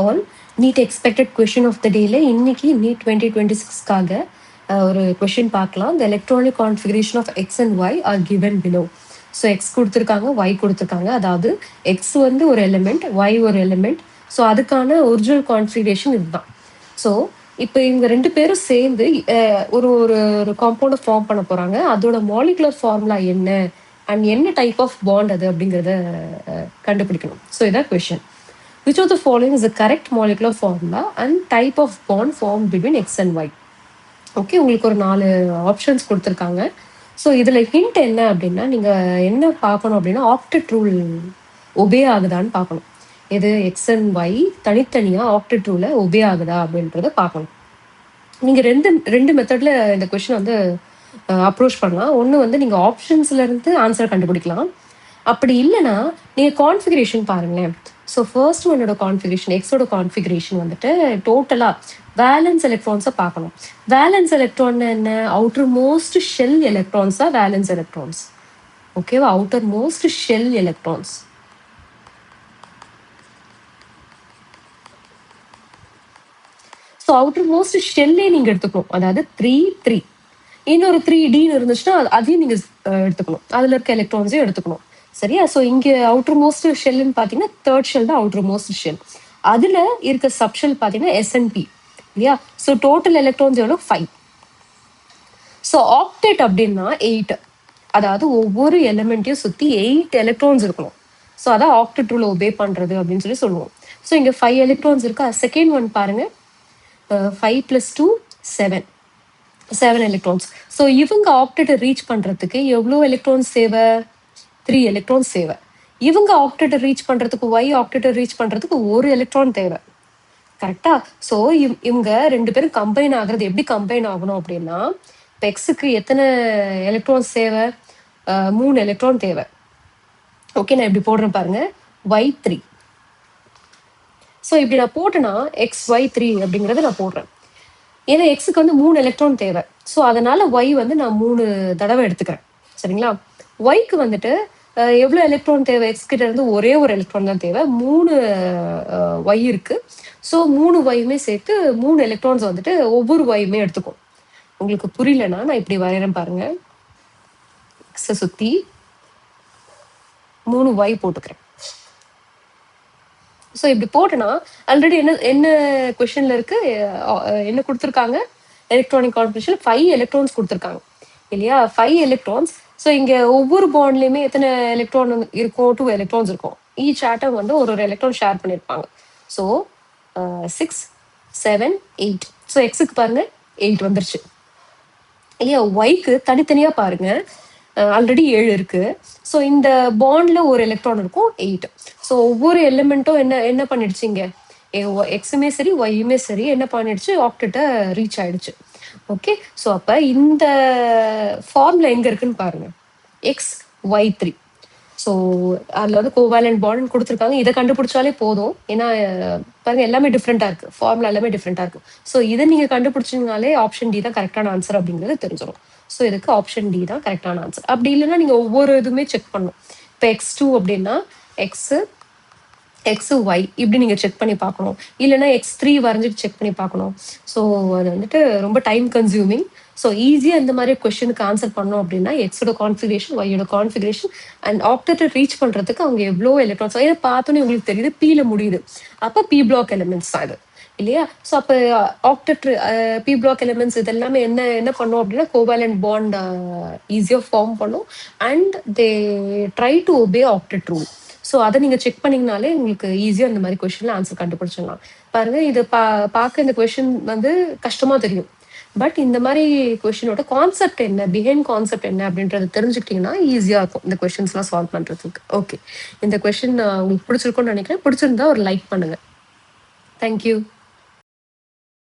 All NEET expected question of the டேல இன்னைக்கு NEET 2026க்காக ஒரு கொஷின் பார்க்கலாம். The electronic configuration of X and Y are given below. So X கொடுத்துருக்காங்க, Y கொடுத்துருக்காங்க. அதாவது எக்ஸ் வந்து ஒரு எலிமெண்ட், ஒய் ஒரு எலிமெண்ட். ஸோ அதுக்கான ஒரிஜினல் கான்ஃபிகரேஷன் இதுதான். ஸோ இப்போ இவங்க ரெண்டு பேரும் சேர்ந்து ஒரு ஒரு காம்பவுண்டை ஃபார்ம் பண்ண போறாங்க. அதோட மாலிகுலர் ஃபார்முலா என்ன அண்ட் என்ன டைப் ஆஃப் பாண்ட் அது அப்படிங்கிறத கண்டுபிடிக்கணும். ஸோ இதான் question. Which of the following is the correct molecular formula and type of bond formed between X and Y? Okay, உங்களுக்கு ஒரு 4 ஆப்ஷன்ஸ் கொடுத்துருக்காங்க. ஸோ இதில் ஹிண்ட் என்ன அப்படின்னா, நீங்கள் என்ன பார்க்கணும் அப்படின்னா ஆக்டெட் ரூல் ஒபே ஆகுதான்னு பார்க்கணும். இது எக்ஸ் அண்ட் ஒய் தனித்தனியாக ஆக்டெட் ரூலை ஒபே ஆகுதா அப்படின்றத பார்க்கணும். நீங்கள் ரெண்டு மெத்தடில் இந்த கொஷின் வந்து அப்ரோச் பண்ணலாம். ஒன்று வந்து நீங்கள் ஆப்ஷன்ஸ்லேருந்து ஆன்சர் கண்டுபிடிக்கலாம். அப்படி இல்லைன்னா நீங்கள் கான்ஃபிகரேஷன் பாருங்களேன். ஸோ ஃபர்ஸ்ட் ஒன்னோட கான்ஃபிகரேஷன், எக்ஸோட கான்ஃபிகரேஷன் வந்துட்டு டோட்டலாக வேலன்ஸ் எலக்ட்ரான்ஸை பார்க்கணும். வேலன்ஸ் எலக்ட்ரான் என்ன? அவுட்டர் மோஸ்ட் ஷெல் எலக்ட்ரான்ஸ் தான் வேலன்ஸ் எலக்ட்ரான்ஸ். ஓகேவா? Outermost shell electrons. So outermost ஷெல்லே நீங்கள் எடுத்துக்கணும். அதாவது 3 இன்னொரு 3Dன்னு இருந்துச்சுன்னா அதையும் நீங்கள் எடுத்துக்கணும். அதில் இருக்க எலக்ட்ரான்ஸையும் எடுத்துக்கணும். சரியா? ஸோ இங்கே அவுட்டர் மோஸ்ட் ஷெல்லுன்னு பார்த்தீங்கன்னா தேர்ட் ஷெல் தான் அவுட்டர் மோஸ்ட் ஷெல். அதில் இருக்க சப்ஷெல் பார்த்தீங்கன்னா SNP இல்லையா? ஸோ டோட்டல் எலக்ட்ரான்ஸ் எவ்வளோ? 5. ஸோ ஆக்டேட் அப்படின்னா 8. அதாவது ஒவ்வொரு எலிமெண்ட்டையும் சுற்றி 8 எலக்ட்ரான்ஸ் இருக்கணும். ஸோ அதான் ஆக்டேட் ரூல் ஒபே பண்ணுறது அப்படின்னு சொல்லி சொல்லுவோம். ஸோ இங்கே 5 எலக்ட்ரான்ஸ் இருக்கா? செகண்ட் ஒன் பாருங்க, 5 + 2 7 எலக்ட்ரான்ஸ். ஸோ இவங்க ஆக்டேட்டை ரீச் பண்ணுறதுக்கு எவ்வளோ எலக்ட்ரான்ஸ் தேவை? 3 எலக்ட்ரான்ஸ் தேவை. இவங்க ஆக்டேட்டை ரீச் பண்ணுறதுக்கு, ஒய் ஆக்டேட்டை ரீச் பண்ணுறதுக்கு 1 எலக்ட்ரான் தேவை. கரெக்டா? ஸோ இவங்க ரெண்டு பேரும் கம்பைன் ஆகுறது எப்படி கம்பைன் ஆகணும் அப்படின்னா, இப்போ எக்ஸுக்கு எத்தனை எலக்ட்ரான்ஸ் தேவை? 3 எலக்ட்ரான் தேவை. ஓகே, நான் இப்படி போடுறேன் பாருங்க, Y3. ஸோ இப்படி நான் போட்டேன்னா XY3 அப்படிங்கிறத நான் போடுறேன். ஏன்னா எக்ஸுக்கு வந்து 3 எலக்ட்ரான் தேவை. ஸோ அதனால ஒய் வந்து நான் 3 தடவை எடுத்துக்கிறேன். சரிங்களா? ஒய்க்கு வந்துட்டு எவ்வளோ எலக்ட்ரான் தேவை? எக்ஸ் கிட்ட இருந்து ஒரே ஒரு எலக்ட்ரான் தான் தேவை. 3 ஒய் இருக்கு. ஸோ 3 ஒய்யுமே சேர்த்து 3 எலக்ட்ரான்ஸ் வந்துட்டு ஒவ்வொரு ஒய்யுமே எடுத்துக்கும். உங்களுக்கு புரியலன்னா நான் இப்படி வரைகிறேன் பாருங்க. எக்ஸை சுற்றி 3 ஒய் போட்டுக்கிறேன். ஸோ இப்படி போட்டேன்னா ஆல்ரெடி என்ன கொஷன்ல இருக்கு, என்ன கொடுத்துருக்காங்க? எலக்ட்ரானிக் கான்ஃபிகரேஷன் 5 எலக்ட்ரான்ஸ் கொடுத்துருக்காங்க இல்லையா? 5 எலக்ட்ரான்ஸ். ஸோ இங்க ஒவ்வொரு பாண்ட்லயுமே எத்தனை எலக்ட்ரான் இருக்கும்? 2 எலக்ட்ரான்ஸ் இருக்கும். ஈச் ஆட்டம் வந்து ஒரு எலக்ட்ரான் ஷேர் பண்ணியிருப்பாங்க. ஸோ 6, 7, 8. ஸோ எக்ஸுக்கு பாருங்க 8 வந்துருச்சு இல்லையா? ஒய்க்கு தனித்தனியா பாருங்க, ஆல்ரெடி 7 இருக்கு. ஸோ இந்த பாண்ட்ல ஒரு எலக்ட்ரான் இருக்கும், 8. ஸோ ஒவ்வொரு எலிமெண்ட்டும் என்ன பண்ணிடுச்சுங்க? எக்ஸுமே சரி ஒய்யுமே சரி என்ன பண்ணிடுச்சு? ஆக்டேட்டை ரீச் ஆயிடுச்சு. ஓகே, ஸோ அப்போ இந்த ஃபார்முலா எங்கே இருக்குன்னு பாருங்க, XY3. ஸோ அதில் வந்து கோவேலண்ட் பாண்ட் கொடுத்துருக்காங்க. இதை கண்டுபிடிச்சாலே போதும். ஏன்னா பாருங்க எல்லாமே டிஃப்ரெண்ட்டாக இருக்குது, ஃபார்முலா எல்லாமே டிஃப்ரெண்ட்டாக இருக்குது. ஸோ இதை நீங்கள் கண்டுபிடிச்சிங்கனாலே ஆப்ஷன் டி தான் கரெக்டான ஆன்சர் அப்படிங்கிறது தெரிஞ்சிடும். ஸோ இதுக்கு ஆப்ஷன் டி தான் கரெக்டான ஆன்சர். அப்படி இல்லைன்னா நீங்கள் ஒவ்வொரு இதுவுமே செக் பண்ணணும். இப்போ X2 அப்படின்னா எக்ஸு ஒய் இப்படி நீங்கள் செக் பண்ணி பார்க்கணும். இல்லைன்னா X3 வரைஞ்சிட்டு செக் பண்ணி பார்க்கணும். ஸோ அது வந்துட்டு ரொம்ப டைம் கன்சியூமிங். ஸோ ஈஸியாக இந்த மாதிரி கொஸ்டினுக்கு ஆன்சர் பண்ணோம் அப்படின்னா எக்ஸோட கான்ஃபிகரேஷன், ஒய்யோட கான்ஃபிகரேஷன் அண்ட் ஆக்டேட்டை ரீச் பண்ணுறதுக்கு அவங்க எவ்வளோ எலக்ட்ரான்ஸ், ஏன்னா பார்த்தோன்னே உங்களுக்கு தெரியுது Pல முடியுது. அப்போ P பிளாக் எலிமெண்ட்ஸ் தான் இது இல்லையா? ஸோ அப்போ ஆக்டேட் P பிளாக் எலிமெண்ட்ஸ் இது எல்லாமே என்ன பண்ணும் அப்படின்னா கோவேலண்ட் பாண்ட் ஈஸியாக ஃபார்ம் பண்ணும் and they try to obey octet rule. So அதை நீங்கள் செக் பண்ணிங்கனாலே உங்களுக்கு ஈஸியாக இந்த மாதிரி கொஷனில் ஆன்சர் கண்டுபிடிச்சிடலாம். பாருங்க, இது பார்க்க இந்த கொஷின் வந்து கஷ்டமாக தெரியும். பட் இந்த மாதிரி கொஷினோட கான்செப்ட் என்ன, பிஹைண்ட் கான்செப்ட் என்ன அப்படின்றத தெரிஞ்சுக்கிட்டீங்கன்னா ஈஸியாக இருக்கும் இந்த கொஷின்ஸ்லாம் சால்வ் பண்ணுறதுக்கு. ஓகே, இந்த கொஷின் உங்களுக்கு பிடிச்சிருக்கும்னு நினைக்கிறேன். பிடிச்சிருந்தா ஒரு லைக் பண்ணுங்க. தேங்க்யூ.